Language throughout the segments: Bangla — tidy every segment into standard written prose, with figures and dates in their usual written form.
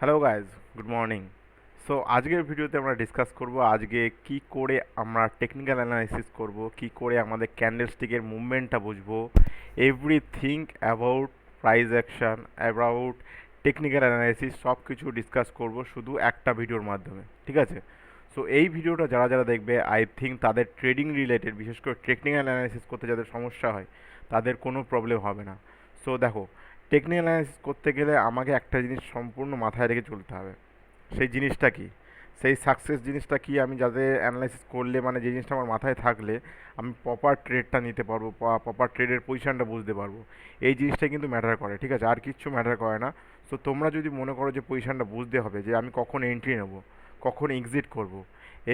Hello guys, good morning. So আজকের ভিডিওতে আমরা ডিসকাস করব আজকে কি করে আমরা টেকনিক্যাল অ্যানালাইসিস করব, কি করে আমাদের ক্যান্ডেলস্টিকের মুভমেন্টটা বুঝবো, everything about price action, about technical analysis সব কিছু ডিসকাস করব শুধু একটা ভিডিওর মাধ্যমে, ঠিক আছে? সো এই ভিডিওটা যারা যারা দেখবে আই থিঙ্ক তাদের ট্রেডিং রিলেটেড, বিশেষ করে টেকনিক্যাল অ্যানালাইসিস করতে যাদের সমস্যা হয় তাদের কোনো প্রবলেম হবে না। সো দেখো, টেকনিক্যাল অ্যানালাইসিস করতে গেলে আমাকে একটা জিনিস সম্পূর্ণ মাথায় রেখে চলতে হবে। সেই জিনিসটা কি, সেই সাকসেস জিনিসটা কি, আমি যাতে অ্যানালাইসিস করলে মানে যে জিনিসটা আমার মাথায় থাকলে আমি প্রপার ট্রেডটা নিতে পারবো, প্রপার ট্রেডের পজিশনটা বুঝতে পারবো। এই জিনিসটা কিন্তু ম্যাটার করে, ঠিক আছে? আর কিচ্ছু ম্যাটার করে না। সো তোমরা যদি মনে করো যে পজিশনটা বুঝতে হবে, যে আমি কখন এন্ট্রি নেবো, কখন এক্সিট করব,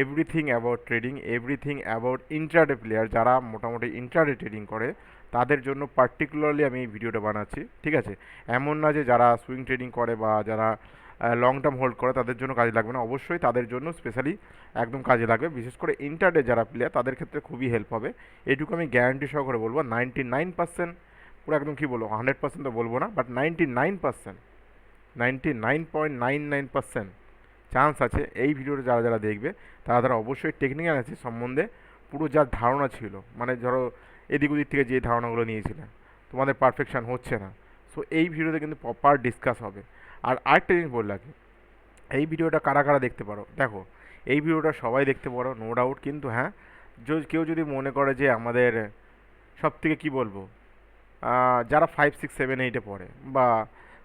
everything about trading, everything about intraday player যারা মোটামুটি ইন্ট্রাডে ট্রেডিং করে তাদের জন্য পার্টিকুলারলি আমি এই ভিডিওটা বানাচ্ছি, ঠিক আছে? এমন না যে যারা সুইং ট্রেডিং করে বা যারা লং টার্ম হোল্ড করে তাদের জন্য কাজে লাগবে না, অবশ্যই তাদের জন্য স্পেশালি একদম কাজে লাগবে। বিশেষ করে ইন্টারডে যারা প্লেয়ার তাদের ক্ষেত্রে খুবই হেল্প হবে। এটুকু আমি গ্যারান্টি সহকারে বলবো। 99%, পুরো একদম কী বলবো, 100% তো বলবো না, বাট 99%, 99.99% চান্স আছে এই ভিডিওটা যারা যারা দেখবে তারা তারা অবশ্যই টেকনিক্যাল অ্যানালিসিস সম্বন্ধে পুরো যার ধারণা ছিল, মানে ধরো এদিক ওদিক থেকে যে ধারণাগুলো নিয়েছিলেন তোমাদের পারফেকশন হচ্ছে না, সো এই ভিডিওতে কিন্তু প্রপার ডিসকাস হবে। আর আরেকটা জিনিস বলে রাখি, এই ভিডিওটা কারা কারা দেখতে পারো, দেখো এই ভিডিওটা সবাই দেখতে পারো, নো ডাউট। কিন্তু হ্যাঁ, কেউ যদি মনে করে যে আমাদের সব থেকে কী বলবো, যারা 5, 6, 7, 8-এ পড়ে বা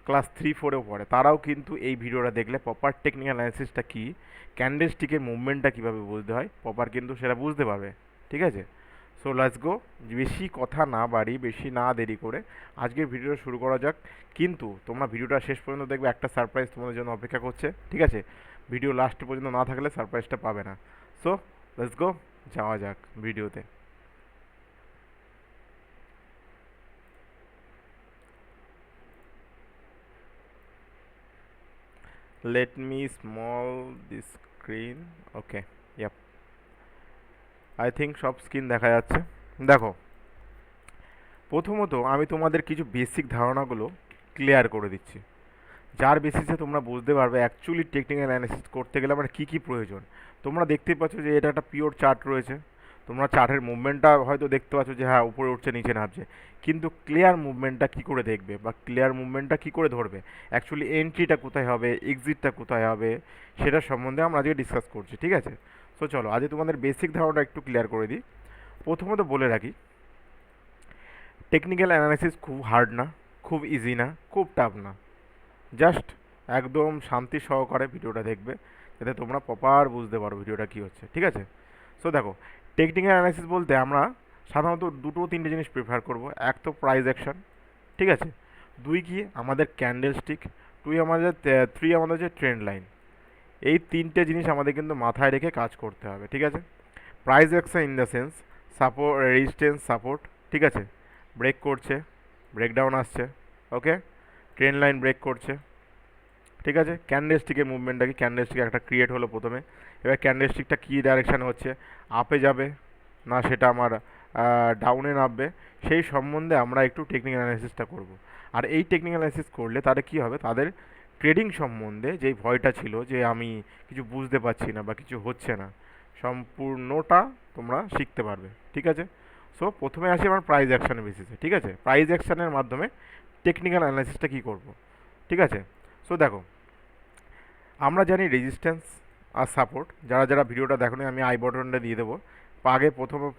ক্লাস 3, 4-এও পড়ে তারাও কিন্তু এই ভিডিওটা দেখলে প্রপার টেকনিক্যাল অ্যানালিসিসটা কী, ক্যান্ডেলস্টিকের মুভমেন্টটা কীভাবে বুঝতে হয় প্রপার কিন্তু সেটা বুঝতে পারবে, ঠিক আছে? So let's go. বেশি কথা না বাড়ি, বেশি না দেরি করে আজকের ভিডিওটা শুরু করা যাক। কিন্তু তোমরা ভিডিওটা শেষ পর্যন্ত দেখবে, একটা সারপ্রাইজ তোমাদের জন্য অপেক্ষা করছে, ঠিক আছে? ভিডিও লাস্ট পর্যন্ত না থাকলে সারপ্রাইজটা পাবে না। সো লেটস গো, যাওয়া যাক ভিডিওতে। Let me small this screen. Okay, yep. I think সব স্ক্রিন দেখা যাচ্ছে। দেখো, প্রথমত আমি তোমাদের কিছু বেসিক ধারণাগুলো ক্লিয়ার করে দিচ্ছি, যার বেসিসে তোমরা বুঝতে পারবে অ্যাকচুয়ালি টেকনিক্যাল অ্যানালিসিস করতে গেলে আমার কী কী প্রয়োজন। তোমরা দেখতেই পাচ্ছ যে এটা একটা পিওর চার্ট রয়েছে, তোমরা চার্টের মুভমেন্টটা হয়তো দেখতে পাচ্ছ যে হ্যাঁ উপরে উঠছে নিচে নামছে, কিন্তু ক্লিয়ার মুভমেন্টটা কী করে দেখবে বা ক্লিয়ার মুভমেন্টটা কী করে ধরবে, অ্যাকচুয়ালি এন্ট্রিটা কোথায় হবে, এক্সিটটা কোথায় হবে, সেটা সম্বন্ধে আমরা আজকে ডিসকাস করছি, ঠিক আছে? সো চলো আজকে তোমাদের বেসিক ধারণাটা একটু ক্লিয়ার করে দিই। প্রথমত বলে রাখি, টেকনিক্যাল অ্যানালাইসিস খুব হার্ড না, খুব ইজি না, খুব টাফ না। জাস্ট একদম শান্তি সহকারে ভিডিওটা দেখবে যাতে তোমরা প্রপার বুঝতে পারো ভিডিওটা কী হচ্ছে, ঠিক আছে? সো দেখো, টেকনিক্যাল অ্যানালাইসিস বলতে আমরা সাধারণত দুটো তিনটে জিনিস প্রিফার করব। এক তো প্রাইস অ্যাকশন, ঠিক আছে? দুই কি আমাদের ক্যান্ডেল স্টিক, থ্রি আমাদের যে ট্রেন্ড লাইন। এই তিনটে জিনিস আমাদের কিন্তু মাথায় রেখে কাজ করতে হবে, ঠিক আছে? Price action in the sense support, resistance, support, ঠিক আছে? ব্রেক করছে, ব্রেকডাউন আসছে, ওকে, ট্রেন্ড লাইন ব্রেক করছে, ঠিক আছে? ক্যান্ডেলস্টিকের মুভমেন্টটা কি, ক্যান্ডেলস্টিক একটা ক্রিয়েট হলো প্রথমে, এবার ক্যান্ডেলস্টিকটা কী ডাইরেকশানে হচ্ছে, আপে যাবে না সেটা আমার ডাউনে নামবে, সেই সম্বন্ধে আমরা একটু টেকনিক্যাল অ্যানালিসিসটা করব। আর এই টেকনিক্যাল অ্যানালিসিস করলে তাদের কী হবে, তাদের ট্রেডিং সম্বন্ধে যেই ভয়টা ছিল যে আমি কিছু বুঝতে পারছি না বা কিছু হচ্ছে না, সম্পূর্ণটা তোমরা শিখতে পারবে, ঠিক আছে? সো প্রথমে আসি আমার প্রাইস অ্যাকশনের বেসিসে, ঠিক আছে? প্রাইস অ্যাকশনের মাধ্যমে টেকনিক্যাল অ্যানালিসিসটা কী করব, ঠিক আছে? সো দেখো, আমরা জানি রেজিস্ট্যান্স আর সাপোর্ট, যারা যারা ভিডিওটা দেখোনি আমি আই বটনটা দিয়ে দেবো। আগে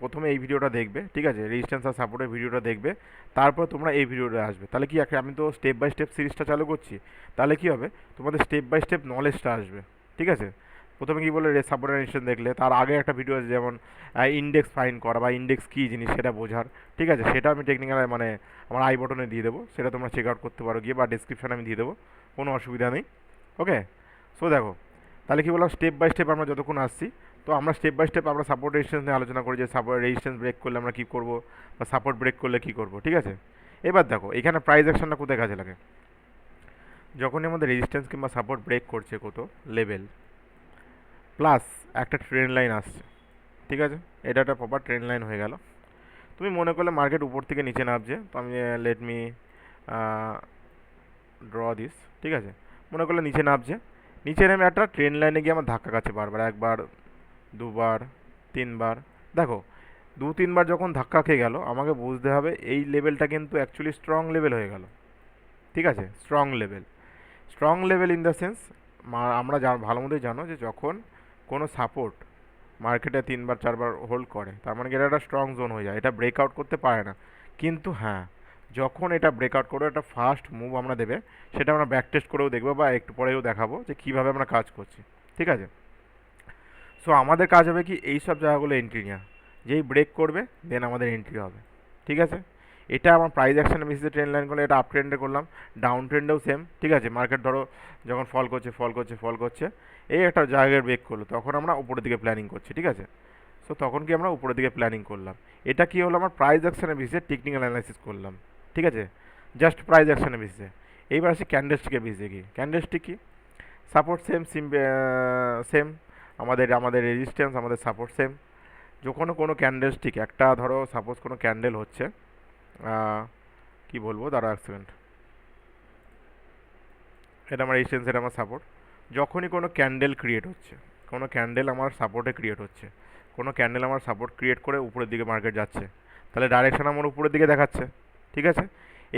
প্রথমে এই ভিডিওটা দেখবে, ঠিক আছে? রেজিস্ট্যান্স আর সাপোর্টের ভিডিওটা দেখবে, তারপর তোমরা এই ভিডিওটা আসবে। তাহলে কি, আমি তো স্টেপ বাই স্টেপ সিরিজটা চালু করছি, তাহলে কি হবে, তোমাদের স্টেপ বাই স্টেপ নলেজটা আসবে, ঠিক আছে? প্রথমে কি বলে সাপোর্ট রেজিস্ট্যান্স দেখলে, তার আগে একটা ভিডিও আছে যেমন ইন্ডেক্স ফাইন করা বা ইন্ডেক্স কী জিনিস সেটা বোঝার, ঠিক আছে? সেটা আমি টেকনিক্যাল মানে আমার আই বটনে দিয়ে দেবো, সেটা তোমরা চেক আউট করতে পারো গিয়ে, বা ডিসক্রিপশানে আমি দিয়ে দেবো, কোনো অসুবিধা নেই, ওকে? সো দেখো, তাহলে কি বললাম, স্টেপ বাই স্টেপ আমরা যতক্ষণ আসছি, তো আমরা স্টেপ বাই স্টেপ আমরা সাপোর্ট রেজিস্ট্যান্স নিয়ে আলোচনা করি, যে সাপোর্ট রেজিস্ট্যান্স ব্রেক করলে আমরা কী করবো বা সাপোর্ট ব্রেক করলে কী করবো, ঠিক আছে? এবার দেখো এখানে প্রাইস অ্যাকশনটা কোথায় কাজে লাগে, যখনই আমাদের রেজিস্ট্যান্স কিংবা সাপোর্ট ব্রেক করছে কত লেভেল, প্লাস একটা ট্রেন্ড লাইন আসছে, ঠিক আছে? এটা একটা প্রপার ট্রেন্ড লাইন হয়ে গেল। তুমি মনে করলে মার্কেট উপর থেকে নিচে নামছে, তো আমি লেট মি ড্র দিস, ঠিক আছে? মনে করলে নিচে নামছে, নিচে নেমে একটা ট্রেন লাইনে গিয়ে আমার ধাক্কা খাচ্ছে বারবার, একবার, দুবার, তিনবার। দেখো, দু তিনবার যখন ধাক্কা খেয়ে গেল, আমাকে বুঝতে হবে এই লেভেলটা কিন্তু অ্যাকচুয়ালি স্ট্রং লেভেল হয়ে গেল। ঠিক আছে, strong level. Strong level in the sense, আমরা ভালো মতোই জানো যে যখন কোনো সাপোর্ট মার্কেটে তিনবার চারবার হোল্ড করে, তার মানে কি এটা একটা স্ট্রং জোন হয়ে যায়, এটা ব্রেকআউট করতে পারে না। কিন্তু হ্যাঁ, যখন এটা ব্রেকআউট করে একটা ফার্স্ট মুভ আমরা দেবে, সেটা আমরা ব্যাক টেস্ট করেও দেখবো বা একটু পরেও দেখাবো যে কীভাবে আমরা কাজ করছি। ঠিক আছে, সো আমাদের কাজ হবে কি এই সব জায়গাগুলো এন্ট্রি নেওয়া, যেই ব্রেক করবে দেন আমাদের এন্ট্রি হবে। ঠিক আছে, এটা আমার প্রাইস অ্যাকশনের বেসিসে ট্রেন্ড লাইন করলে, এটা আপ ট্রেন্ডে করলাম, ডাউন ট্রেন্ডেও সেম। ঠিক আছে, মার্কেট ধরো যখন ফল করছে ফল করছে ফল করছে, এই একটা জায়গায় ব্রেক করলো, তখন আমরা উপরের দিকে প্ল্যানিং করছি। ঠিক আছে, সো তখন কি আমরা উপরের দিকে প্ল্যানিং করলাম, এটা কি হলো আমার প্রাইস অ্যাকশনের বেসিসে টেকনিক্যাল অ্যানালাইসিস করলাম। ঠিক আছে, জাস্ট প্রাইস অ্যাকশনের বেসিসে। এইবার আসি ক্যান্ডেলস্টিকের বেসিসে, কি ক্যান্ডেলস্টিক কি সাপোর্ট সেম সেম, আমাদের আমাদের রেজিস্ট্যান্স আমাদের সাপোর্ট সেম। যখন কোনো ক্যান্ডেলস্টিক একটা ধরো সাপোজ কোনো ক্যান্ডেল হচ্ছে, কি বলবো, দাঁড়া এক সেকেন্ড, এটা আমার রেজিস্ট্যান্স, এটা আমার সাপোর্ট। যখনই কোনো ক্যান্ডেল ক্রিয়েট হচ্ছে, কোনো ক্যান্ডেল আমার সাপোর্টে ক্রিয়েট হচ্ছে, কোনো ক্যান্ডেল আমার সাপোর্ট ক্রিয়েট করে উপরের দিকে মার্কেট যাচ্ছে, তাহলে ডাইরেকশন আমার উপরের দিকে দেখাচ্ছে। ঠিক আছে,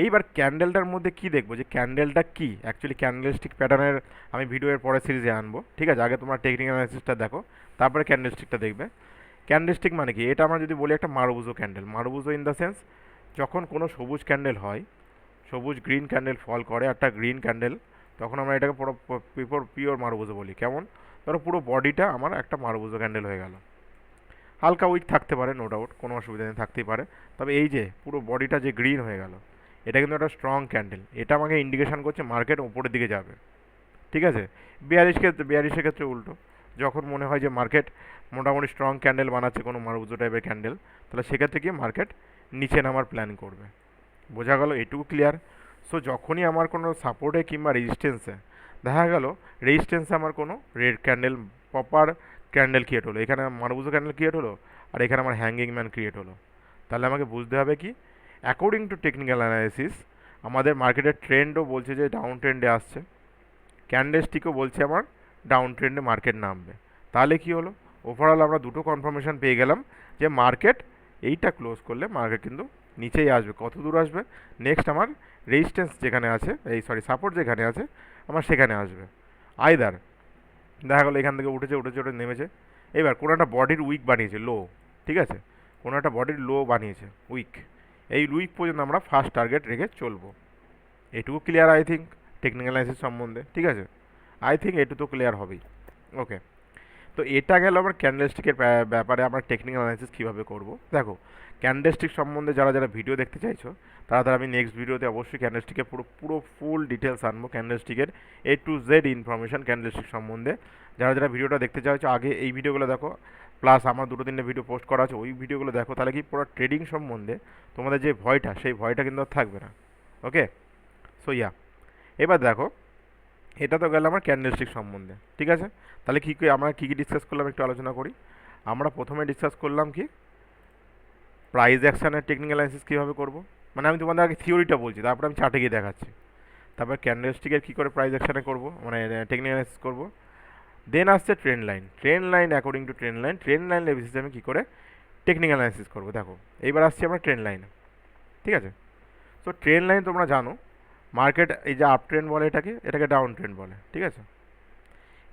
এইবার ক্যান্ডেলটার মধ্যে কি দেখবো, যে ক্যান্ডেলটা কি অ্যাকচুয়ালি ক্যান্ডেলস্টিক প্যাটার্নের আমি ভিডিওর পরে সিরিজে আনবো। ঠিক আছে, আগে তোমরা টেকনিক্যাল অ্যানালিসিসটা দেখো, তারপরে ক্যান্ডেলস্টিকটা দেখবে। ক্যান্ডেলস্টিক মানে কি, এটা আমরা যদি বলি একটা মারুবুজো ক্যান্ডেল, মারুবুজো ইন দ্য সেন্স যখন কোনো সবুজ ক্যান্ডেল হয়, সবুজ গ্রিন ক্যান্ডেল ফল করে একটা গ্রিন ক্যান্ডেল, তখন আমরা এটাকে পুরো পিওর মারুবুজো বলি। কেমন, ধরো পুরো বডিটা আমার একটা মারুবুজো ক্যান্ডেল হয়ে গেল, হালকা উইক থাকতে পারে, নো ডাউট, কোনো অসুবিধা নেই, থাকতেই পারে। তবে এই যে পুরো বডিটা যে গ্রিন হয়ে গেল, এটা কিন্তু একটা স্ট্রং ক্যান্ডেল, এটা আমাকে ইন্ডিকেশন করছে মার্কেট উপরের দিকে যাবে। ঠিক আছে, বিয়ারিশের ক্ষেত্রে উল্টো, যখন মনে হয় যে মার্কেট মোটামুটি স্ট্রং ক্যান্ডেল বানাচ্ছে কোনো মারুবুজো টাইপের ক্যান্ডেল, তাহলে সেক্ষেত্রে গিয়ে মার্কেট নিচে নামার প্ল্যান করবে। বোঝা গেল, এটুকু ক্লিয়ার। সো যখনই আমার কোনো সাপোর্টে কিংবা রেজিস্ট্যান্সে দেখা গেল, রেজিস্ট্যান্সে আমার কোনো red candle proper candle create হলো, এখানে মারুবুজো ক্যান্ডেল ক্রিয়েট হলো, আর এখানে আমার হ্যাঙ্গিং ম্যান ক্রিয়েট হলো, তাহলে আমাকে বুঝতে হবে কি অ্যাকর্ডিং টু টেকনিক্যাল অ্যানালাইসিস আমাদের মার্কেটের ট্রেন্ডও বলছে যে ডাউন ট্রেন্ডে আসছে, ক্যান্ডেলস্টিকও বলছে আমার ডাউন ট্রেন্ডে মার্কেট নামবে। তাহলে কি হলো, ওভারঅল আমরা দুটো কনফার্মেশন পেয়ে গেলাম যে মার্কেট এইটা ক্লোজ করলে মার্কেট কিন্তু নিচেই আসবে। কত দূর আসবে, নেক্সট আমার রেজিস্ট্যান্স যেখানে আছে, এই সরি সাপোর্ট যেখানে আছে আমার সেখানে আসবে। আইদার দেখা গেলো এখান থেকে উঠেছে উঠেছে উঠে নেমেছে, এবার কোনো একটা বডির উইক বানিয়েছে লো, ঠিক আছে, কোনো একটা বডির লো বানিয়েছে উইক, এই উইক পর্যন্ত আমরা ফার্স্ট টার্গেট রেখে চলবো। এটুকু clear I think technical analysis সম্বন্ধে। ঠিক আছে, আই থিঙ্ক এটুকু তো ক্লিয়ার হবেই। ওকে, তো এটা গেল আমার ক্যান্ডেলস্টিকের ব্যাপারে আমরা টেকনিক্যাল অ্যানালাইসিস কীভাবে করব। দেখো, ক্যান্ডেলস্টিক সম্বন্ধে যারা যারা ভিডিও দেখতে চাইছো, তারা তারা আমি নেক্সট ভিডিওতে অবশ্যই ক্যান্ডেলস্টিকের পুরো পুরো ফুল ডিটেলস আনবো, ক্যান্ডেলস্টিকের A to Z information candlestick সম্বন্ধে। যারা যারা ভিডিওটা দেখতে চাইছো আগে এই ভিডিওগুলো দেখো, প্লাস আমার দুটো তিনটে ভিডিও পোস্ট করা আছে, ওই ভিডিওগুলো দেখো, তাহলে কি পুরো ট্রেডিং সম্বন্ধে তোমাদের যে ভয়টা, সেই ভয়টা কিন্তু আর থাকবে না। ওকে, সো ইয়া, এবার দেখো, এটা তো গেল আমার ক্যান্ডেলস্টিক সম্বন্ধে। ঠিক আছে, তাহলে কী কী আমরা কী কী ডিসকাস করলাম একটু আলোচনা করি। আমরা প্রথমে ডিসকাস করলাম কি প্রাইস অ্যাকশানের টেকনিক্যাল অ্যানালাইসিস কীভাবে করব, মানে আমি তোমাদের আগে থিওরিটা বলছি, তারপরে আমি চার্টে গিয়ে দেখাচ্ছি। তারপর ক্যান্ডেলস্টিকের কী করে প্রাইস অ্যাকশানে করবো, মানে টেকনিক্যাল অ্যানালাইসিস করবো। দেন আসছে trend line, trend line according to trend লাইনের বেসিসে আমি কী করে টেকনিক্যাল অ্যানালাইসিস করবো। দেখো, এইবার আসছি আমরা ট্রেন্ড লাইনে। ঠিক আছে, তো ট্রেন্ড লাইন তোমরা জানো মার্কেট এই যে আপ ট্রেন্ড বলে এটাকে ডাউন ট্রেন্ড বলে। ঠিক আছে,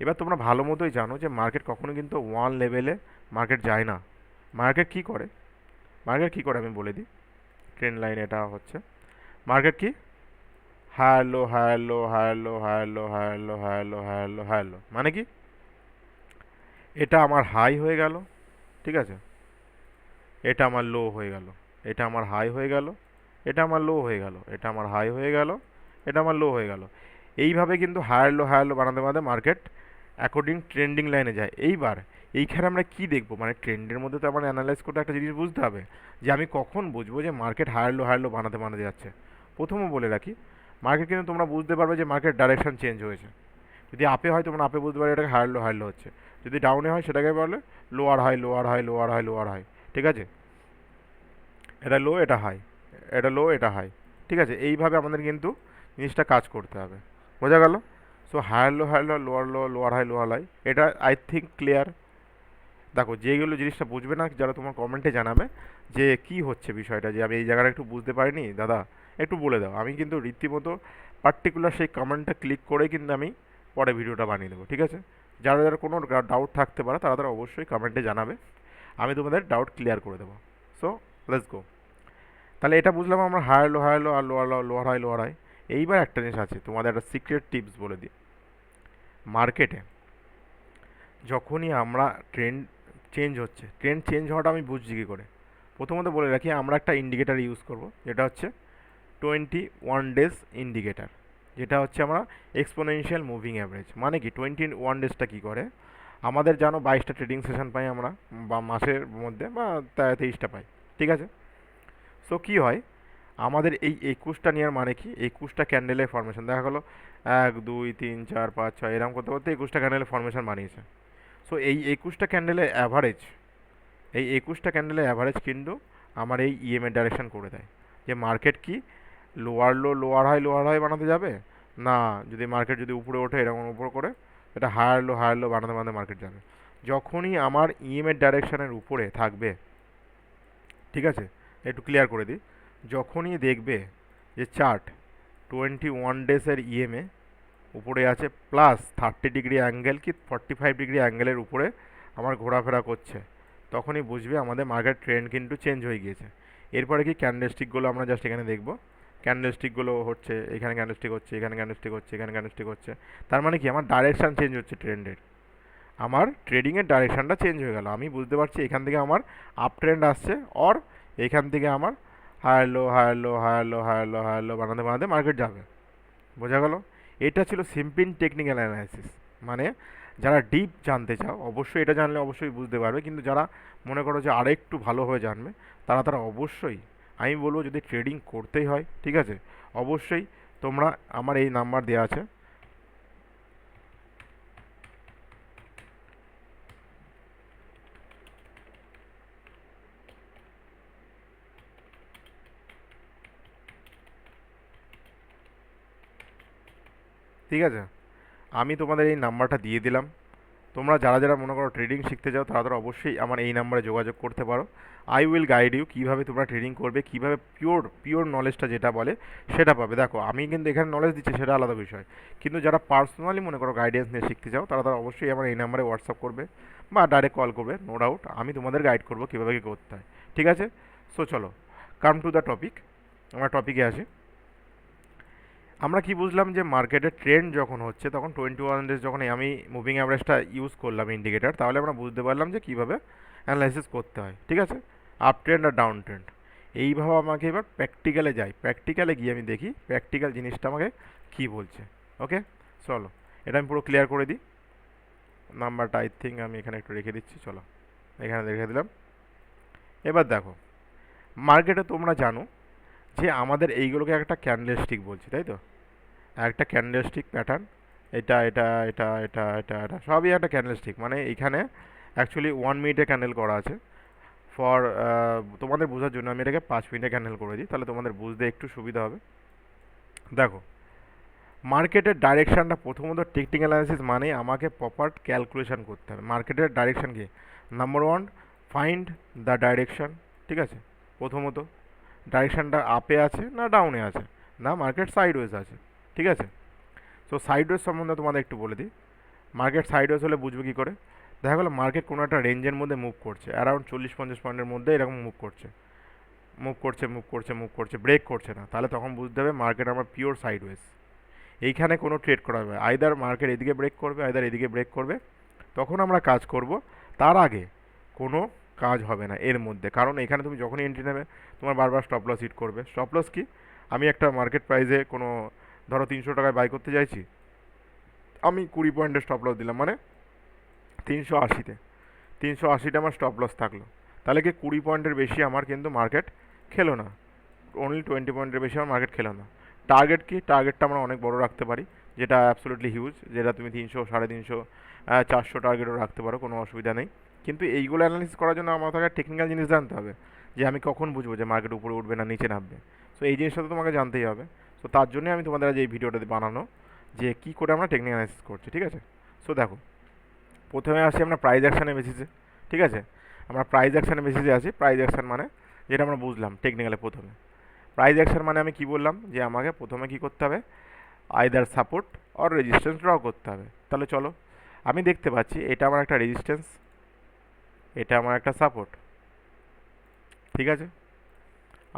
এবার তোমরা ভালো মতোই জানো যে মার্কেট কখনো কিন্তু ওয়ান লেভেলে মার্কেট যায় না। মার্কেট কী করে, আমি বলে দিই। ট্রেন্ড লাইন এটা হচ্ছে মার্কেট কি higher low higher low higher low higher low higher low higher low higher low higher low, মানে কি এটা আমার হাই হয়ে গেল, ঠিক আছে, এটা আমার লো হয়ে গেল, এটা আমার হাই হয়ে গেল, এটা আমার লো হয়ে গেল, এটা আমার হাই হয়ে গেল, এটা আমার লো হয়ে গেল। এইভাবে কিন্তু হায়ার লো বানাতে বানাতে মার্কেট অ্যাকর্ডিং ট্রেন্ডিং লাইনে যায়। এইবার এইখানে আমরা কি দেখবো, মানে ট্রেন্ডের মধ্যে তো আমার অ্যানালাইজ করতে একটা জিনিস বুঝতে হবে, যে আমি কখন বুঝবো যে মার্কেট হায়ার লো বানাতে বানাতে যাচ্ছে। প্রথমে বলে রাখি, মার্কেট কিন্তু তোমরা বুঝতে পারবে যে মার্কেট ডাইরেকশন চেঞ্জ হয়েছে। যদি আপে হয় তোমরা আপে বুঝতে পারবে এটাকে হায়ার লো হচ্ছে, যদি ডাউনে হয় সেটাকে বলে lower high lower high lower high lower high. ঠিক আছে, এটা লো এটা হাই, এটা লো এটা হাই। ঠিক আছে, এইভাবে আমাদের কিন্তু জিনিসটা কাজ করতে হবে। বোঝা গেল? So higher low, lower high, lower high, এটা আই থিঙ্ক ক্লিয়ার। দেখো যেগুলো জিনিসটা বুঝবে না যারা তোমার কমেন্টে জানাবে যে কি হচ্ছে বিষয়টা, যে আমি এই জায়গাটা একটু বুঝতে পারিনি দাদা, একটু বলে দাও। আমি কিন্তু রীতিমতো পার্টিকুলার সেই কমেন্টটা ক্লিক করে কিন্তু আমি পরে ভিডিওটা বানিয়ে দেবো, ঠিক আছে? যারা যারা কোনো ডাউট থাকতে পারে তারা তারা অবশ্যই কমেন্টে জানাবে, আমি তোমাদের ডাউট ক্লিয়ার করে দেবো। So let's go. তাহলে এটা বুঝলাম আমরা হায়ার লো আর লোয়ার হাই। এইবার একটা জিনিস আছে, তোমাদের একটা সিক্রেট টিপস বলে দিই। মার্কেটে যখনই আমরা ট্রেন্ড চেঞ্জ হচ্ছে, ট্রেন্ড চেঞ্জ হওয়াটা আমি বুঝছি কী করে? প্রথমত বলে রাখি, আমরা একটা ইন্ডিকেটার ইউজ করব, যেটা হচ্ছে 21 ডেজ ইন্ডিকেটার, যেটা হচ্ছে আমরা এক্সপোনেনশিয়াল মুভিং অ্যাভারেজ। মানে কি 21 ডেজটা কী করে? আমাদের জানো 22টা ট্রেডিং সেশন পাই আমরা, বা মাসের মধ্যে, বা 23টা পাই, ঠিক আছে? সো কী হয়, আমাদের এই 21টা নেওয়ার মানে কি, 21টা ক্যান্ডেলের ফর্মেশন দেখা গেলো 1 2 3 4 5 6 এরকম করতে করতে 21টা ক্যান্ডেলের ফর্মেশন বানিয়েছে। সো এই 21টা ক্যান্ডেলের অ্যাভারেজ, এই 21টা ক্যান্ডেলের অ্যাভারেজ কিন্তু আমার এই ইএমএ ডাইরেকশন করে দেয় যে মার্কেট কি লোয়ার লো, লোয়ার হাই বানাতে যাবে না, যদি মার্কেট যদি উপরে ওঠে এরকম উপর করে, এটা হায়ার লো বানাতে বানাতে মার্কেট যাবে। যখনই আমার ইএমএ ডাইরেকশনের উপরে থাকবে, ঠিক আছে, একটু ক্লিয়ার করে দিই, যখনই দেখবে যে চার্ট 21 ডেজের ইএমএ উপরে আছে প্লাস 30 ডিগ্রি অ্যাঙ্গেল কি 45 ডিগ্রি অ্যাঙ্গেলের উপরে আমার ঘোরাফেরা করছে, তখনই বুঝবে আমাদের মার্কেট ট্রেন্ড কিন্তু চেঞ্জ হয়ে গিয়েছে। এরপরে কি ক্যান্ডেলস্টিকগুলো আমরা জাস্ট এখানে দেখব, ক্যান্ডেলস্টিকগুলো হচ্ছে, এখানে ক্যান্ডেলস্টিক হচ্ছে, এখানে ক্যান্ডেলস্টিক হচ্ছে, এখানে ক্যান্ডেলস্টিক হচ্ছে। তার মানে কি আমার ডাইরেকশান চেঞ্জ হচ্ছে ট্রেন্ডের, আমার ট্রেডিংয়ের ডাইরেকশানটা চেঞ্জ হয়ে গেল। আমি বুঝতে পারছি এখান থেকে আমার আপ ট্রেন্ড আসছে, অর এখান থেকে আমার হায়ার লো বানাতে বানাতে মার্কেট যাবে। বোঝা গেল? এটা ছিল সিম্পল টেকনিক্যাল অ্যানালাইসিস। মানে যারা ডিপ জানতে চাও অবশ্যই এটা জানলে অবশ্যই বুঝতে পারবে, কিন্তু যারা মনে করো যে আরেকটু ভালোভাবে জানবে তারা তারা অবশ্যই, আমি বলবো যদি ট্রেডিং করতেই হয়, ঠিক আছে, অবশ্যই তোমরা আমার এই নাম্বার দেওয়া আছে, ঠিক আছে, আমি তোমাদের এই নাম্বারটা দিয়ে দিলাম। তোমরা যারা যারা মনে করো ট্রেডিং শিখতে চাও তারা তারা অবশ্যই আমার এই নাম্বারে যোগাযোগ করতে পারো। আই উইল গাইড ইউ কীভাবে তোমরা ট্রেডিং করবে, কীভাবে পিওর নলেজটা যেটা বলে সেটা পাবে। দেখো আমি কিন্তু এখানে নলেজ দিচ্ছি সেটা আলাদা বিষয়, কিন্তু যারা পার্সোনালি মনে করো গাইডেন্স নিয়ে শিখতে চাও তারা তারা অবশ্যই আমার এই নাম্বারে হোয়াটসঅ্যাপ করবে বা ডাইরেক্ট কল করবে, নো ডাউট আমি তোমাদের গাইড করবো কীভাবে কী করতে হয়, ঠিক আছে? সো চলো কাম টু দ্য টপিক, আমরা টপিকে আসি। আমরা কি বুঝলাম যে মার্কেটের ট্রেন্ড যখন হচ্ছে তখন 21 ডেজ যখন আমি মুভিং অ্যাভারেজটা ইউজ করলাম ইন্ডিকেটার, তাহলে আমরা বুঝতে পারলাম যে কীভাবে অ্যানালাইসিস করতে হয়, ঠিক আছে, আপ ট্রেন্ড আর ডাউন ট্রেন্ড। এইভাবে আমাকে এবার প্র্যাকটিক্যালে যাই, প্র্যাকটিক্যালে গিয়ে আমি দেখি প্র্যাকটিক্যাল জিনিসটা আমাকে কী বলছে। ওকে, চলো এটা আমি পুরো ক্লিয়ার করে দিই। নাম্বারটা আই থিঙ্ক আমি এখানে একটু রেখে দিচ্ছি, চলো এখানে রেখে দিলাম। এবার দেখো মার্কেটে তোমরা জানো যে আমাদের এইগুলোকে একটা ক্যান্ডেল স্টিক বলছি, তাই তো, একটা ক্যান্ডেলস্টিক প্যাটার্ন, এটা সবই একটা ক্যান্ডেলস্টিক। মানে এইখানে অ্যাকচুয়ালি 1 মিনিটে ক্যান্ডেল করা আছে ফর তোমাদের বোঝার জন্য আমি এটাকে 5 মিনিটে ক্যান্ডেল করে দিই, তাহলে তোমাদের বুঝতে একটু সুবিধা হবে। দেখো মার্কেটের ডাইরেকশানটা প্রথমত টেকনিক্যাল অ্যানালিসিস মানে আমাকে প্রপার ক্যালকুলেশন করতে হবে মার্কেটের ডাইরেকশান কি। Number one, find the direction, ঠিক আছে, প্রথমত ডাইরেকশানটা আপে আছে না ডাউনে আছে, না মার্কেট সাইডওয়েজ আছে, ঠিক আছে। সো সাইডওয়েজ সম্বন্ধে তোমাদের একটু বলে দিই। মার্কেট সাইডওয়েজ হলে বুঝবে কী করে, দেখা গেলো মার্কেট কোনো একটা রেঞ্জের মধ্যে মুভ করছে, অ্যারাউন্ড 40-50 পয়েন্টের মধ্যে এরকম মুভ করছে, ব্রেক করছে না, তাহলে তখন বুঝতে হবে মার্কেট আমার পিওর সাইডওয়েজ। এইখানে কোনো ট্রেড করা হবে, আইদার মার্কেট এদিকে ব্রেক করবে আইদার এদিকে ব্রেক করবে, তখন আমরা কাজ করব। তার আগে কোনো কাজ হবে না এর মধ্যে, কারণ এখানে তুমি যখনই এন্ট্রি নেবে তোমার বারবার স্টপ লস হিট করবে। স্টপ লস কি, আমি একটা মার্কেট প্রাইসে কোনো ধরো 300 টাকায় বাই করতে চাইছি, আমি 20 পয়েন্টের স্টপ লস দিলাম, মানে 380তে 380টা আমার স্টপ লস থাকলো, তাহলে কি 20 পয়েন্টের বেশি আমার কিন্তু মার্কেট খেলো না, অনলি 20 পয়েন্টের বেশি আমার মার্কেট খেলো না। টার্গেট কি, টার্গেটটা আমরা অনেক বড় রাখতে পারি, যেটা অ্যাবসোলুটলি হিউজ, যেটা তুমি 300, 350, 400 টার্গেটও রাখতে পারো, কোনো অসুবিধা নেই। কিন্তু এইগুলো অ্যানালিসিস করার জন্য আমার তাকে টেকনিক্যাল জিনিস জানতে হবে, যে আমি কখন বুঝবো যে মার্কেট উপরে উঠবে না নিচে নামবে। সো এই জিনিসটা তো তোমাকে জানতেই হবে। সো তার জন্যই আমি তোমাদের আজ এই ভিডিওটা বানানো, যে কী করে আমরা টেকনিক্যাল অ্যানালাইসিস করছি, ঠিক আছে। সো দেখো, প্রথমে আসি আমরা প্রাইস অ্যাকশানের বেসিসে, ঠিক আছে। আমরা প্রাইস অ্যাকশানের বেসিসে আসি। প্রাইস অ্যাকশান মানে যেটা আমরা বুঝলাম টেকনিক্যালে প্রথমে, প্রাইস অ্যাকশান মানে আমি কি বললাম, যে আমাকে প্রথমে কি করতে হবে, either support or resistance draw করতে হবে। তাহলে চলো, আমি দেখতে পাচ্ছি এটা আমার একটা রেজিস্ট্যান্স, এটা আমার একটা সাপোর্ট, ঠিক আছে।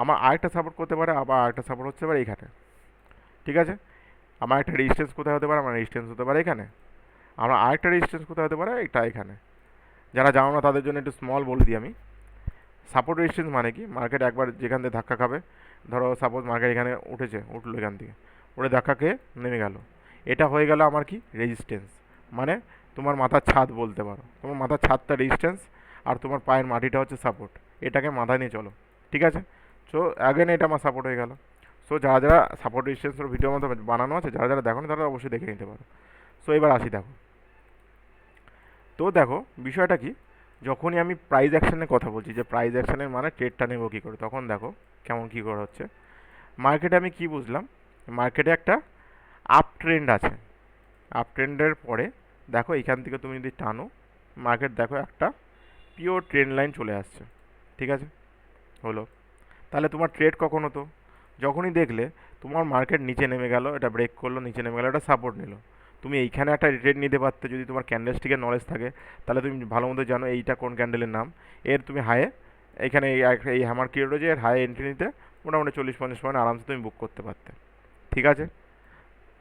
আমার আরেকটা সাপোর্ট করতে পারে, আবার আরেকটা সাপোর্ট হতে পারে এখানে, ঠিক আছে। আমার একটা রেজিস্ট্যান্স কোথায় হতে পারে, আমার রেজিস্ট্যান্স হতে পারে এখানে, আমার আরেকটা রেজিস্ট্যান্স কোথায় হতে পারে, এটা এখানে। যারা জানো না তাদের জন্য একটু স্মল বলে দিই আমি। সাপোর্ট রেজিস্ট্যান্স মানে কি, মার্কেট একবার যেখান থেকে ধাক্কা খাবে, ধরো সাপোজ মার্কেট এখানে উঠলো এখান থেকে, উঠে ধাক্কা খেয়ে নেমে গেল, এটা হয়ে গেল আমার কি রেজিস্ট্যান্স। মানে তোমার মাথার ছাদ বলতে পারো, তোমার মাথার ছাদটা রেজিস্ট্যান্স, আর তোমার পায়ের মাটিটা হচ্ছে সাপোর্ট। এটাকে মাথায় নিয়ে চলো, ঠিক আছে। সো অ্যাগেন এটা আমার সাপোর্ট হয়ে গেল। সো যারা যারা সাপোর্ট রেজিস্ট্যান্সের ভিডিও মতো বানানো আছে, যারা যারা দেখো না তারা অবশ্যই দেখে নিতে পারো। সো এবার আসি, দেখো তো দেখো বিষয়টা কি, যখনই আমি প্রাইস অ্যাকশনের কথা বলছি, যে প্রাইস অ্যাকশনের মানে ট্রেডটা নেবো কী করে, তখন দেখো কেমন কী করা হচ্ছে। মার্কেটে আমি কি বুঝলাম, মার্কেটে একটা আপ ট্রেন্ড আছে, আপ ট্রেন্ডের পরে দেখো এখান থেকে তুমি যদি টানো, মার্কেট দেখো একটা পিওর ট্রেন্ড লাইন চলে আসছে, ঠিক আছে। হলো, তাহলে তোমার ট্রেড কখন হতো, যখনই দেখলে তোমার মার্কেট নিচে নেমে গেল, এটা ব্রেক করলো, নিচে নেমে গেলো, এটা সাপোর্ট নিল, তুমি এইখানে একটা ট্রেড নিতে পারতে যদি তোমার ক্যান্ডেলস্টিকের নলেজ থাকে। তাহলে তুমি ভালো মতো জানো এইটা কোন ক্যান্ডেলের নাম, এর তুমি হায়ে এখানে এই হ্যামার কিউড রয়েছে, এর হাই এন্ট্রি নিতে মোটামুটি 40-50 পয়েন্ট আরামসে তুমি বুক করতে পারতে, ঠিক আছে।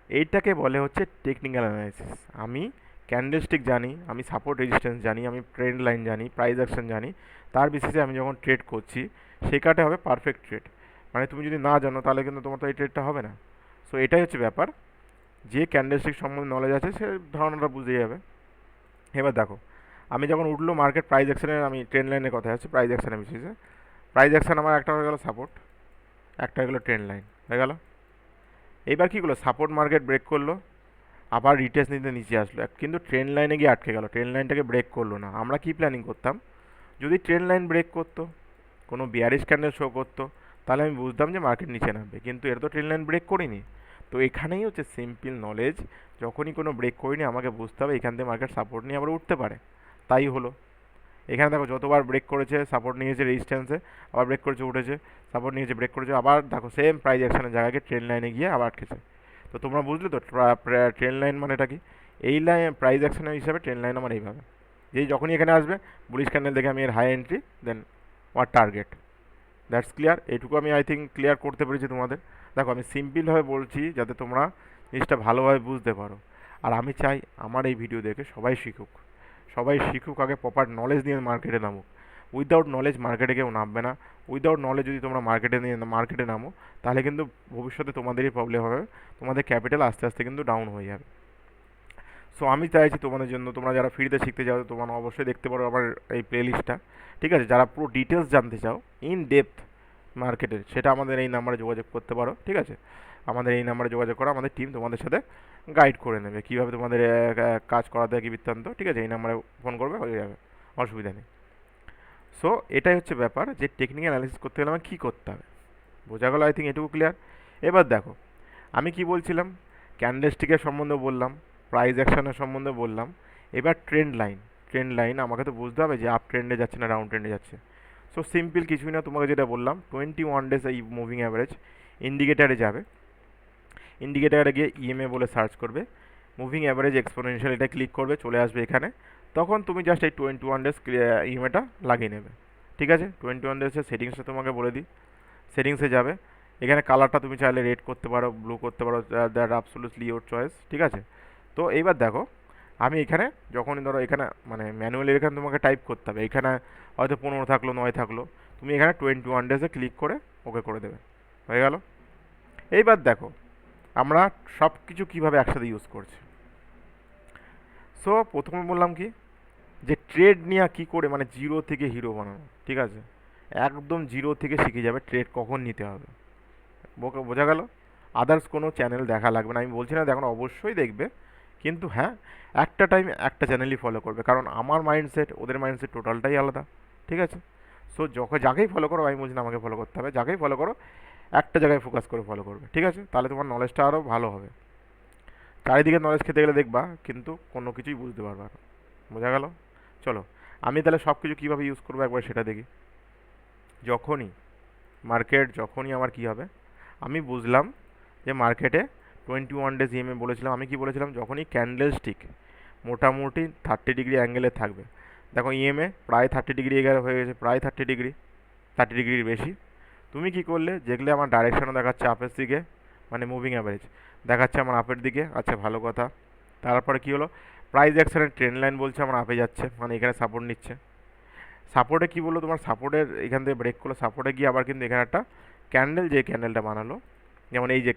এইটাকে বলে হচ্ছে টেকনিক্যাল অ্যানালাইসিস। আমি ক্যান্ডেলস্টিক জানি, আমি সাপোর্ট রেজিস্ট্যান্স জানি, আমি ট্রেন্ড লাইন জানি, প্রাইস অ্যাকশন জানি, তার বেসিসে আমি যখন ট্রেড করছি সেটাতে হবে পারফেক্ট ট্রেড। মানে তুমি যদি না জানো তাহলে কিন্তু তোমার তো এই ট্রেডটা হবে না। সো এটাই হচ্ছে ব্যাপার, যে ক্যান্ডেলস্টিক সম্বন্ধে নলেজ আছে সে ধারণাটা বুঝে যাবে। এবার দেখো, আমি যখন উঠলো মার্কেট প্রাইস অ্যাকশনের, আমি ট্রেন্ড লাইনের কথা আছে, প্রাইস অ্যাকশনের বেসিসে প্রাইস অ্যাকশন আমার একটা হয়ে গেল সাপোর্ট, একটা হয়ে গেলো ট্রেন্ড লাইন হয়ে গেল। এইবার কী করলো, সাপোর্ট মার্কেট ব্রেক করলো, আবার রিটেস্ট নিতে নিচে আসলো, কিন্তু ট্রেন্ড লাইনে গিয়ে আটকে গেল, ট্রেন্ড লাইনটাকে ব্রেক করলো না। আমরা কি প্ল্যানিং করতাম, যদি ট্রেন্ড লাইন ব্রেক করতো, কোনো বিয়ারিশ ক্যান্ডেল শো করতো, তাহলে আমি বুঝতাম যে মার্কেট নিচে নামবে, কিন্তু এর তো ট্রেন্ড লাইন ব্রেক করিনি। তো এখানেই হচ্ছে সিম্পল নলেজ, যখনই কোনো ব্রেক করিনি আমাকে বুঝতে হবে এখান থেকে মার্কেট সাপোর্ট নিয়ে আবার উঠতে পারে। তাই হলো, এখানে দেখো যতবার ব্রেক করেছে সাপোর্ট নিয়েছে রেজিস্ট্যান্সে, আবার ব্রেক করেছে উঠেছে, সাপোর্ট নিয়েছে ব্রেক করেছে, আবার দেখো সেম প্রাইস অ্যাকশনের জায়গাকে ট্রেন্ড লাইনে গিয়ে আবার আটকেছে। তো তোমরা বুঝলে তো ট্রেন্ড লাইন মানেটা কি, এই লাইন প্রাইস অ্যাকশনের হিসাবে ট্রেন্ড লাইন আমার এইভাবে, যেই যখনই এখানে আসবে বুলিশ ক্যান্ডেল দেখে আমি এর হাই এন্ট্রি, দেন আমার টার্গেট। দ্যাটস ক্লিয়ার, এইটুকু আমি আই থিঙ্ক ক্লিয়ার করতে পেরেছি তোমাদের। দেখো আমি সিম্পলভাবে বলছি যাতে তোমরা জিনিসটা ভালোভাবে বুঝতে পারো। আর আমি চাই আমার এই ভিডিও দেখে সবাই শিখুক, সবাই শিখুক, আগে প্রপার নলেজ নিয়ে মার্কেটে নামুক। উইদাউট নলেজ মার্কেটে কেউ নামবে না। উইদাউট নলেজ যদি তোমরা মার্কেটে নামো, তাহলে কিন্তু ভবিষ্যতে তোমাদেরই প্রবলেম হবে, তোমাদের ক্যাপিটাল আস্তে আস্তে কিন্তু ডাউন হয়ে যাবে। সো আমি চাইছি তোমাদের জন্য, তোমরা যারা ফ্রিতে শিখতে চাও তোমরা অবশ্যই দেখতে পারো আমার এই প্লেলিস্টটা, ঠিক আছে। যারা পুরো ডিটেলস জানতে চাও ইন ডেপথ মার্কেটের, সেটা আমাদের এই নাম্বারে যোগাযোগ করতে পারো, ঠিক আছে। আমাদের এই নাম্বারে যোগাযোগ করো, আমাদের টিম তোমাদের সাথে গাইড করে নেবে কীভাবে তোমাদের কাজ করাতে হয় কি বৃত্তান্ত, ঠিক আছে। এই নাম্বারে ফোন করবে, হয়ে যাবে, অসুবিধা নেই। সো এটাই হচ্ছে ব্যাপার, যে টেকনিক্যাল অ্যানালিসিস করতে গেলে আমার কী করতে হবে, বোঝা গেল আই থিঙ্ক এটুকু ক্লিয়ার। এবার দেখো আমি কি বলছিলাম, ক্যান্ডেলস্টিকের সম্বন্ধে বললাম, প্রাইস অ্যাকশনের সম্বন্ধে বললাম, এবার ট্রেন্ড লাইন। ট্রেন্ড লাইন আমাকে তো বুঝতে হবে যে আপ ট্রেন্ডে যাচ্ছে না ডাউন ট্রেন্ডে যাচ্ছে। সো সিম্পল কিছুই না, তোমাকে যেটা বললাম 21 ডেজ এই মুভিং অ্যাভারেজ ইন্ডিকেটারে যাবে, ইন্ডিকেটারে গিয়ে ইএমএ বলে সার্চ করবে, মুভিং অ্যাভারেজ এক্সপোনেনশিয়াল এটা ক্লিক করবে, চলে আসবে এখানে। তখন তুমি জাস্ট এই 21 ডেজ ইএমএটা লাগিয়ে নেবে, ঠিক আছে। 21 ডেজের সেটিংসটা তোমাকে বলে দিই, সেটিংসে যাবে, এখানে কালারটা তুমি চাইলে রেড করতে পারো, ব্লু করতে পারো, দ্যাট অ্যাবসলিউটলি ইওর চয়েস, ঠিক আছে। তো এইবার দেখো আমি এখানে যখনই ধরো এখানে মানে ম্যানুয়ালি এখানে তোমাকে টাইপ করতে হবে, এখানে হয়তো 15 থাকলো 9 থাকলো, তুমি এখানে 21 ডেজে ক্লিক করে ওকে করে দেবে, হয়ে গেল। এইবার দেখো আমরা সব কিছু কীভাবে একসাথে ইউজ করছি। সো প্রথমে বললাম কি, যে ট্রেড নিয়ে কী করে মানে জিরো থেকে হিরো বানানো, ঠিক আছে। একদম জিরো থেকে শিখে যাবে ট্রেড কখন নিতে হবে, বোঝা গেল। আদার্স কোনো চ্যানেল দেখা লাগবে না, আমি বলছি না দেখো অবশ্যই দেখবে, কিন্তু হ্যাঁ একটা টাইম একটা চ্যানেলই ফলো করবে, কারণ আমার মাইন্ডসেট ওদের মাইন্ডসেট টোটালটাই আলাদা, ঠিক আছে। সো যখন যাকেই ফলো করো, আমি বলছি না আমাকে ফলো করতে হবে, যাকেই ফলো করো একটা জায়গায় ফোকাস করে ফলো করবে, ঠিক আছে, তাহলে তোমার নলেজটা আরও ভালো হবে। চারিদিকে নলেজ খেতে গেলে দেখবা কিন্তু কোনো কিছুই বুঝতে পারবা না। বোঝা গেল? চলো, আমি তাহলে সব কিছু কীভাবে ইউজ করবো একবার সেটা দেখি। যখনই যখনই আমার কি হবে, আমি বুঝলাম যে মার্কেটে 21 ডেজ ইএমএ বলেছিলাম, আমি কি বলেছিলাম, যখনই ক্যান্ডেল স্টিক মোটামুটি 30 ডিগ্রি অ্যাঙ্গেলে থাকবে। দেখো ইএমএ প্রায় 30 ডিগ্রি হয়ে গেছে, প্রায় 30 ডিগ্রি, 30 ডিগ্রির বেশি। তুমি কি করলে, যেগুলো আমার ডাইরেকশনও দেখাচ্ছে আপের দিকে, মানে মুভিং অ্যাভারেজ দেখাচ্ছে আমার আপের দিকে, আচ্ছা ভালো কথা। তারপরে কি হলো, প্রাইস অ্যাকশনের ট্রেন্ড লাইন বলছে আমার আপে যাচ্ছে, মানে এখানে সাপোর্ট নিচ্ছে। সাপোর্টে কি বললো, তোমার সাপোর্টের এখান থেকে ব্রেক করলো, সাপোর্টে গিয়ে আবার কিন্তু এখানে একটা ক্যান্ডেল, যে ক্যান্ডেলটা বানালো, যেমন এই যে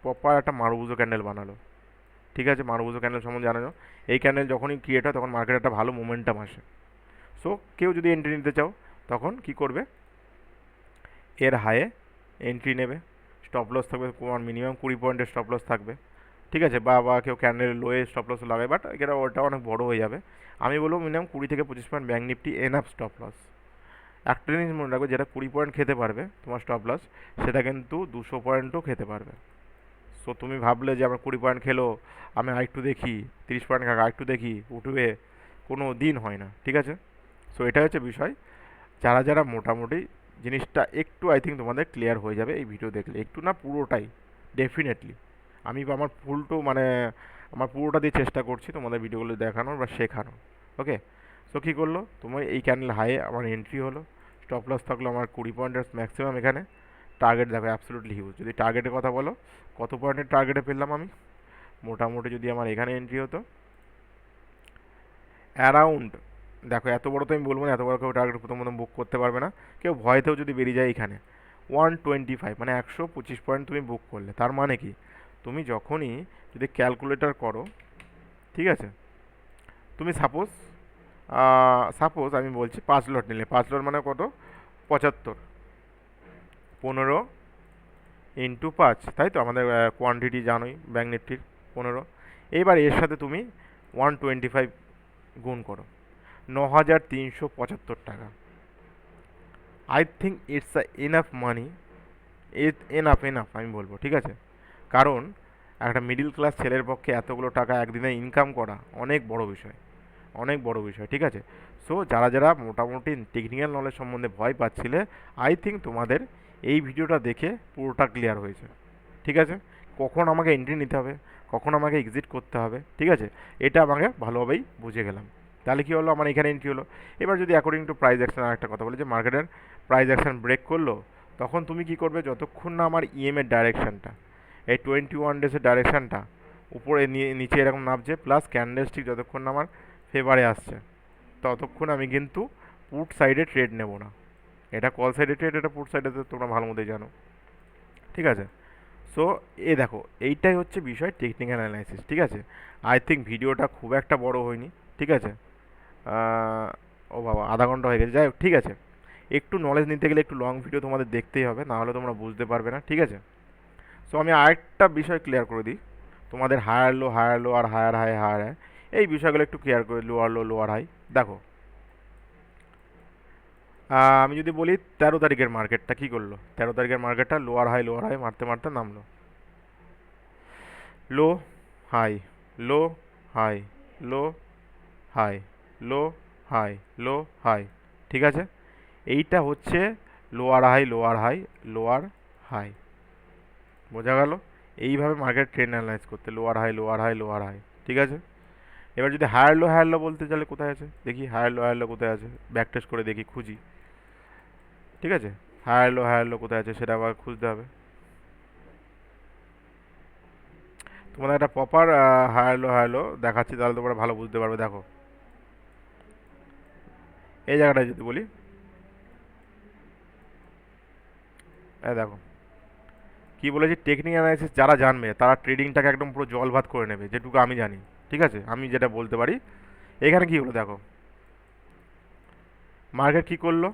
প্রপার একটা মারুবুজো ক্যান্ডেল বানালো। ঠিক আছে, মারুবুজো ক্যান্ডেল সম্বন্ধে জানো। এই ক্যান্ডেল যখনই ক্রিয়েট হয় তখন মার্কেটে একটা ভালো মোমেন্টাম আসে। সো কেউ যদি এন্ট্রি নিতে চাও তখন কি করবে, এর হায়ে এন্ট্রি নেবে। স্টপ লস থাকবে তোমার মিনিমাম 20 পয়েন্টের স্টপ লস থাকবে। ঠিক আছে, বা কেউ ক্যান্ডেল লোয়ে স্টপ লস লাগায়, বাট এটা ওটা অনেক বড় হয়ে যাবে। আমি বলবো মিনিমাম 20 থেকে 25 point bank Nifty enough stop loss. একটা জিনিস মনে রাখবে, যেটা 20 পয়েন্ট খেতে পারবে তোমার স্টপ লস, সেটা কিন্তু 200 পয়েন্টও খেতে পারবে। সো তুমি ভাবলে যে আমার 20 পয়েন্ট খেলো, আমি আরেকটু দেখি, 30 পয়েন্ট খাক আরেকটু দেখি, উঠবে, কোনো দিন হয় না। ঠিক আছে, সো এটা হচ্ছে বিষয়। যারা যারা মোটামুটি জিনিসটা একটু আই থিঙ্ক তোমাদের ক্লিয়ার হয়ে যাবে এই ভিডিও দেখলে, একটু না পুরোটাই ডেফিনেটলি। আমি আমার ফুলটো মানে আমার পুরোটা দিয়ে চেষ্টা করছি তোমাদের ভিডিওগুলো দেখানোর বা শেখানোর। ওকে, সো কী করলো, তোমার এই ক্যান্ডেল হাইয়ে আমার এন্ট্রি হলো, স্টপ লস থাকলো আমার 20 পয়েন্টের ম্যাক্সিমাম। এখানে টার্গেট দেখো অ্যাবসলুটলি হিউজ। যদি টার্গেটের কথা বলো, কত পয়েন্টের টার্গেটে পেলাম আমি, মোটামুটি যদি আমার এখানে এন্ট্রি হতো অ্যারাউন্ড, দেখো এত বড় তো আমি বলবো না, এত বড় কেউ টার্গেট প্রথম প্রথম বুক করতে পারবে না। কেউ ভয়তেও যদি বেরিয়ে যায় এখানে 125 মানে 125 পয়েন্ট তুমি বুক করলে, তার মানে কি, তুমি যখনই যদি ক্যালকুলেটর করো, ঠিক আছে, তুমি সাপোজ আমি বলছি 5 লট নিলে, 5 লট মানে কত, 75, 15 × 5, তাই তো আমাদের কোয়ান্টিটি জানোই ব্যাঙ্ক নিফটির 15। এইবার এর সাথে তুমি 125 গুণ করো, 9,375 টাকা। I think it's a enough money, enough আমি বলবো। ঠিক আছে, কারণ একটা মিডিল ক্লাস ছেলের পক্ষে এতগুলো টাকা একদিনে ইনকাম করা অনেক বড় বিষয়, অনেক বড় বিষয়। ঠিক আছে, সো যারা যারা মোটামুটি টেকনিক্যাল নলেজ সম্বন্ধে ভয় পাচ্ছিলে, আই থিঙ্ক তোমাদের এই ভিডিওটা দেখে পুরোটা ক্লিয়ার হয়েছে। ঠিক আছে, কখন আমাকে এন্ট্রি নিতে হবে, কখন আমাকে এক্সিট করতে হবে, ঠিক আছে, এটা আমাকে ভালোভাবেই বুঝে গেলাম। তাহলে কী হলো, আমার এখানে এন্ট্রি হলো। এবার যদি অ্যাকর্ডিং টু প্রাইস অ্যাকশন আরেকটা কথা বলি, যে মার্কেটের প্রাইস অ্যাকশন ব্রেক করলো, তখন তুমি কি করবে, যতক্ষণ না আমার ইএমের ডাইরেকশানটা, এই 21 ডেজের ডাইরেকশানটা উপরে নিচে এরকম নামছে, প্লাস ক্যান্ডেলস্টিক যতক্ষণ না আমার ফেভারে আসছে, ততক্ষণ আমি কিন্তু পুট সাইডে ট্রেড নেব না। এটা কল সাইডে ট্রেড, এটা পুট সাইডে তো তোমরা ভালো মতোই জানো। ঠিক আছে, সো এ দেখো এইটাই হচ্ছে বিষয় টেকনিক্যাল অ্যানালাইসিস। ঠিক আছে, আই থিঙ্ক ভিডিওটা খুব একটা বড় হয়নি। ঠিক আছে, ও বাবা আধা ঘন্টা হয়ে গেছে, যাই হোক ঠিক আছে। একটু নলেজ নিতে গেলে একটু লং ভিডিও তোমাদের দেখতেই হবে, না হলে তোমরা বুঝতে পারবে না। ঠিক আছে, সো আমি আরেকটা বিষয় ক্লিয়ার করে দিই তোমাদের, হায়ার লো আর হায়ার হাই, এই বিষয়গুলো একটু ক্লিয়ার করে, লোয়ার লো লোয়ার হাই। দেখো আমি যদি বলি 13 তারিখের মার্কেটটা কী করলো, 13 তারিখের মার্কেটটা লোয়ার হাই মারতে মারতে নামলো, low high, low high, low high, low high, low high. ঠিক আছে, এইটা হচ্ছে লোয়ার হাই, লোয়ার হাই। বোঝা গেল? এইভাবে মার্কেট ট্রেন্ড অ্যানালাইজ করতে, লোয়ার হাই। ঠিক আছে, এবার যদি হায়ার লো বলতে চাইলে কোথায় আছে দেখি, হায়ার লো কোথায় আছে, ব্যাক টেস্ট করে দেখি, খুঁজি। ঠিক আছে, হায়ার লো কোথায় আছে সেটা আবার খুঁজতে হবে। তোমাদের একটা প্রপার হায়ার লো দেখাচ্ছি, তাহলে তোমরা ভালো বুঝতে পারবে। দেখো এই জায়গাটায় যদি বলি, দেখো কি বলেছি, টেকনিক অ্যানালাইসিস যারা জানবে তারা ট্রেডিংটাকে একদম পুরো জল ভাত করে নেবে, যেটুকু আমি জানি। ঠিক আছে, আমি যেটা বলতে পারি, এখানে কি হলো দেখো, মার্কেট কি করলো,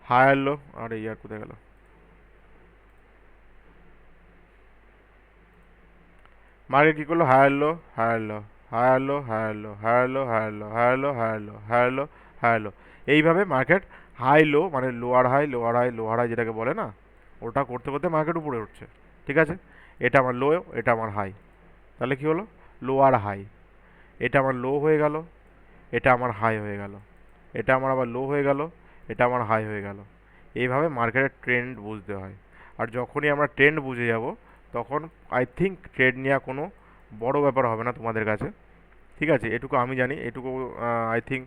হায়ার লো, আরে ইয়ার কোথায় গেল, মার্কেট কী করলো, হায়ার লো। এইভাবে মার্কেট হাই লো মানে লোয়ার হাই যেটাকে বলে না, ওটা করতে করতে মার্কেট উপরে উঠছে। ঠিক আছে, এটা আমার লো, এটা আমার হাই, তাহলে কি হলো লোয়ার হাই। এটা আমার লো হয়ে গেল, এটা আমার হাই হয়ে গেল, এটা আমার আবার লো হয়ে গেল, এটা আমার হাই হয়ে গেল। এইভাবে মার্কেটের ট্রেন্ড বুঝতে হয়। আর যখনই আমরা ট্রেন্ড বুঝে যাব তখন আই থিঙ্ক ট্রেড নেওয়া কোনো বড় ব্যাপার হবে না তোমাদের কাছে। ঠিক আছে, এটুকু আমি জানি, এটুকু আই থিঙ্ক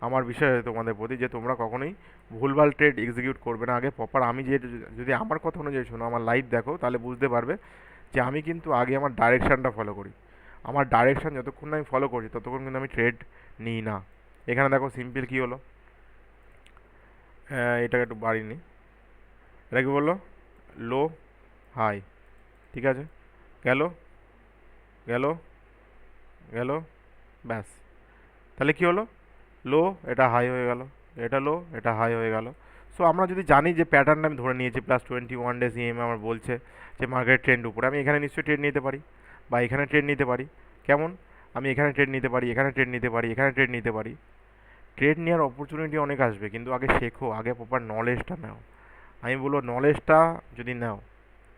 আমার বিষয় তোমাদের প্রতি, যে তোমরা কখনোই ভুলভাল ট্রেড এক্সিকিউট করবে না। আগে প্রপার আমি যে, যদি আমার কথা অনুযায়ী শোনো, আমার লাইভ দেখো, তাহলে বুঝতে পারবে যে আমি কিন্তু আগে আমার ডাইরেকশানটা ফলো করি। আমার ডাইরেকশান যতক্ষণ না আমি ফলো করি ততক্ষণ কিন্তু আমি ট্রেড নিই না। এখানে দেখো সিম্পল কী হলো, এটাকে একটু বাড়িনি, এটা কি বললো লো হাই, ঠিক আছে, গেল গেল গেল, ব্যাস। তাহলে কি হলো লো, এটা হাই হয়ে গেল, এটা লো, এটা হাই হয়ে গেল। সো আমরা যদি জানি যে প্যাটার্নটা আমি ধরে নিয়েছি +21 ডেজ ইএমএ আমার বলছে যে মার্কেট ট্রেন্ড উপরে, আমি এখানে নিশ্চয়ই ট্রেড নিতে পারি, বা এখানে ট্রেড নিতে পারি। কেমন, আমি এখানে ট্রেড নিতে পারি, এখানে ট্রেড নিতে পারি, এখানে ট্রেড নিতে পারি। ট্রেড নেওয়ার অপরচুনিটি অনেক আসবে, কিন্তু আগে শেখো, আগে প্রপার নলেজটা নাও। আমি বলবো নলেজটা যদি নাও,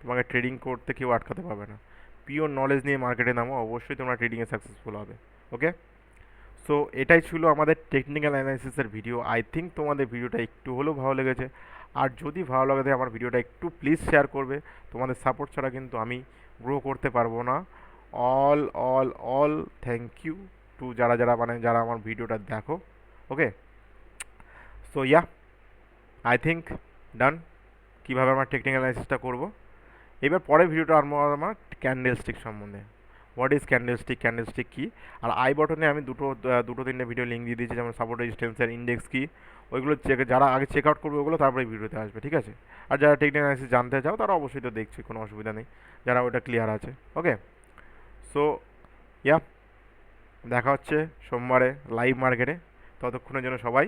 তোমাকে ট্রেডিং করতে কেউ আটকাতে পারবে না। পিওর নলেজ নিয়ে মার্কেটে নামো, অবশ্যই তোমরা ট্রেডিংয়ে সাকসেসফুল হবে। ওকে, সো এটাই ছিল আমাদের টেকনিক্যাল অ্যানালাইসিসের ভিডিও। আই থিঙ্ক তোমাদের ভিডিওটা একটু হলেও ভালো লেগেছে। আর যদি ভালো লাগে আমার ভিডিওটা একটু প্লিজ শেয়ার করবে। তোমাদের সাপোর্ট ছাড়া কিন্তু আমি গ্রো করতে পারবো না। All all all thank you to যারা যারা যারা আমার ভিডিওটা দেখো। Okay, so yeah, I think done. কীভাবে আমার টেকনিক্যাল অ্যানালাইসিসটা করবো, এবার পরের ভিডিওটা আমার ক্যান্ডেল স্টিক সম্বন্ধে, হোয়াট ইজ ক্যান্ডেলস্টিক, ক্যান্ডেলস্টিক কী। আর আই বটনে আমি দুটো তিনটে ভিডিও লিঙ্ক দিয়ে দিয়েছি, যেমন সাপোর্ট রেজিস্ট্যান্সের ইন্ডেক্স কী, ওইগুলো যারা আগে চেক আউট করবে ওগুলো তারপরে ভিডিওতে আসবে, ঠিক আছে। আর যারা টেকনিক্যাল অ্যানালাইসিস জানতে চাও তারা অবশ্যই তো দেখছি, কোনো অসুবিধা নেই, যারা ওটা ক্লিয়ার আছে। ওকে, সো ইয়া, দেখা হচ্ছে সোমবারে লাইভ মার্কেটে। ততক্ষণের জন্য সবাই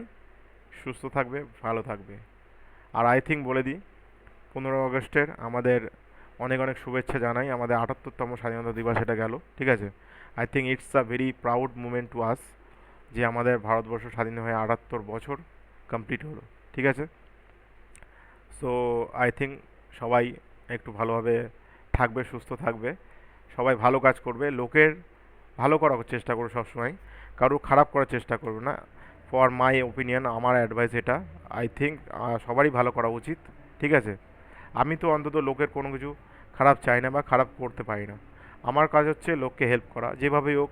সুস্থ থাকবে, ভালো থাকবে। আর আই থিঙ্ক বলে দিই, 15 আগস্টের আমাদের অনেক অনেক শুভেচ্ছা জানাই। আমাদের 78তম স্বাধীনতা দিবস এটা গেল, ঠিক আছে। I think it's a very proud moment to us, যে আমাদের ভারতবর্ষ স্বাধীন হয়ে 78 বছর কমপ্লিট হলো, ঠিক আছে। সো আই থিঙ্ক সবাই একটু ভালোভাবে থাকবে, সুস্থ থাকবে, সবাই ভালো কাজ করবে, লোকের ভালো করার চেষ্টা করবে সবসময়, কারো খারাপ করার চেষ্টা করবে না। ফর মাই ওপিনিয়ন, আমার অ্যাডভাইস এটা। আই থিঙ্ক সবারই ভালো করা উচিত, ঠিক আছে। আমি তো অন্তত লোকের কোনো কিছু খারাপ চাই না বা খারাপ করতে পারি না। আমার কাজ হচ্ছে লোককে হেল্প করা, যেভাবেই হোক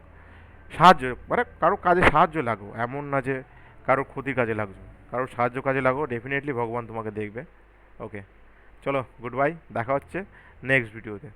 সাহায্য, মানে কারো কাজে সাহায্য লাগো, এমন না যে কারো ক্ষতির কাজে লাগছো, কারোর সাহায্য কাজে লাগো, ডেফিনেটলি ভগবান তোমাকে দেখবে। ওকে, চলো গুড বাই, দেখা হচ্ছে নেক্সট ভিডিওতে।